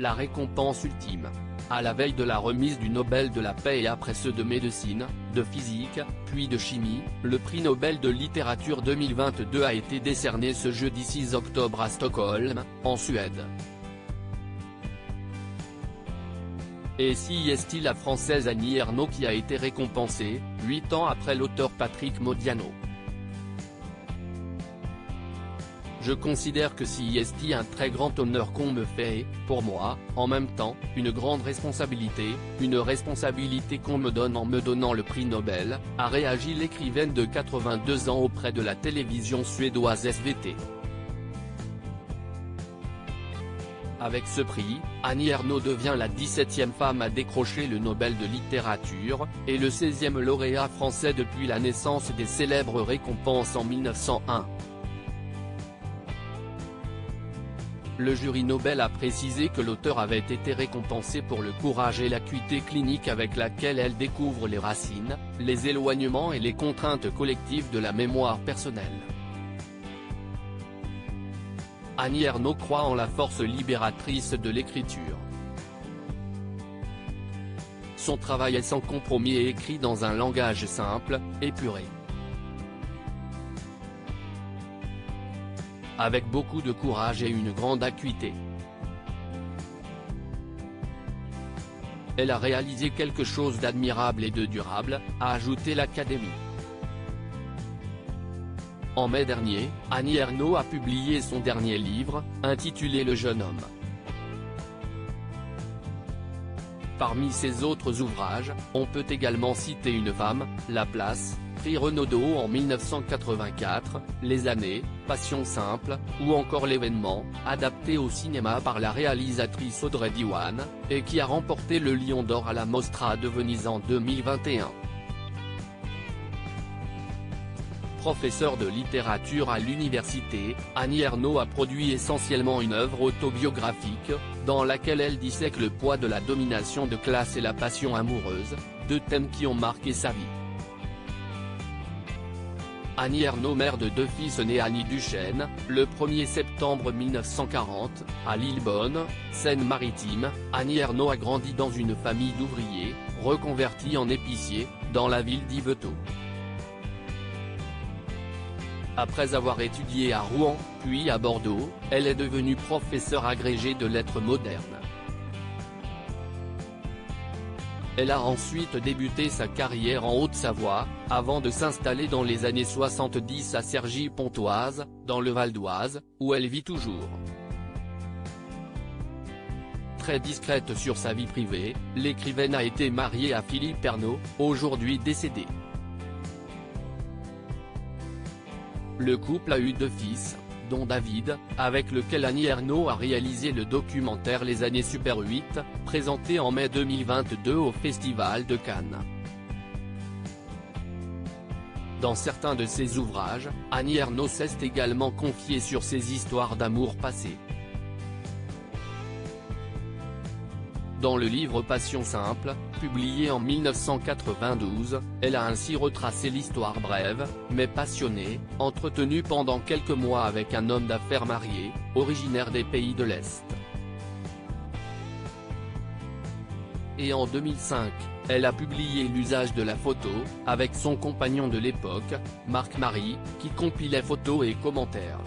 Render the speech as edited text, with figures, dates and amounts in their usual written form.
la récompense ultime. À la veille de la remise du Nobel de la paix et après ceux de médecine, de physique, puis de chimie, le prix Nobel de littérature 2022 a été décerné ce jeudi 6 octobre à Stockholm, en Suède. Et si est la Française Annie Ernaux qui a été récompensée, 8 ans après l'auteur Patrick Modiano. Je considère que si est un très grand honneur qu'on me fait et, pour moi, en même temps, une grande responsabilité, une responsabilité qu'on me donne en me donnant le prix Nobel, a réagi l'écrivaine de 82 ans auprès de la télévision suédoise SVT. Avec ce prix, Annie Ernaux devient la 17e femme à décrocher le Nobel de littérature, et le 16e lauréat français depuis la naissance des célèbres récompenses en 1901. Le jury Nobel a précisé que l'auteur avait été récompensé pour le courage et l'acuité clinique avec laquelle elle découvre les racines, les éloignements et les contraintes collectives de la mémoire personnelle. Annie Ernaux croit en la force libératrice de l'écriture. Son travail est sans compromis et écrit dans un langage simple, épuré. Avec beaucoup de courage et une grande acuité. Elle a réalisé quelque chose d'admirable et de durable, a ajouté l'Académie. En mai dernier, Annie Ernaux a publié son dernier livre, intitulé Le jeune homme. Parmi ses autres ouvrages, on peut également citer Une femme, La place, prix Renaudot en 1984, Les années, Passion simple, ou encore L'événement, adapté au cinéma par la réalisatrice Audrey Diwan, et qui a remporté le Lion d'or à la Mostra de Venise en 2021. Professeure de littérature à l'université, Annie Ernaux a produit essentiellement une œuvre autobiographique, dans laquelle elle dissèque le poids de la domination de classe et la passion amoureuse, deux thèmes qui ont marqué sa vie. Annie Ernaux, mère de deux fils nés Annie Duchesne, le 1er septembre 1940, à Lillebonne, Seine-Maritime, Annie Ernaux a grandi dans une famille d'ouvriers, reconvertis en épiciers, dans la ville d'Yvetot. Après avoir étudié à Rouen, puis à Bordeaux, elle est devenue professeure agrégée de lettres modernes. Elle a ensuite débuté sa carrière en Haute-Savoie, avant de s'installer dans les années 70 à Cergy-Pontoise, dans le Val d'Oise, où elle vit toujours. Très discrète sur sa vie privée, l'écrivaine a été mariée à Philippe Ernaux, aujourd'hui décédé. Le couple a eu deux fils, dont David, avec lequel Annie Ernaux a réalisé le documentaire Les années Super 8, présenté en mai 2022 au Festival de Cannes. Dans certains de ses ouvrages, Annie Ernaux s'est également confiée sur ses histoires d'amour passées. Dans le livre Passion simple, publié en 1992, elle a ainsi retracé l'histoire brève, mais passionnée, entretenue pendant quelques mois avec un homme d'affaires marié, originaire des pays de l'Est. Et en 2005, elle a publié L'usage de la photo, avec son compagnon de l'époque, Marc Marie, qui compilait photos et commentaires.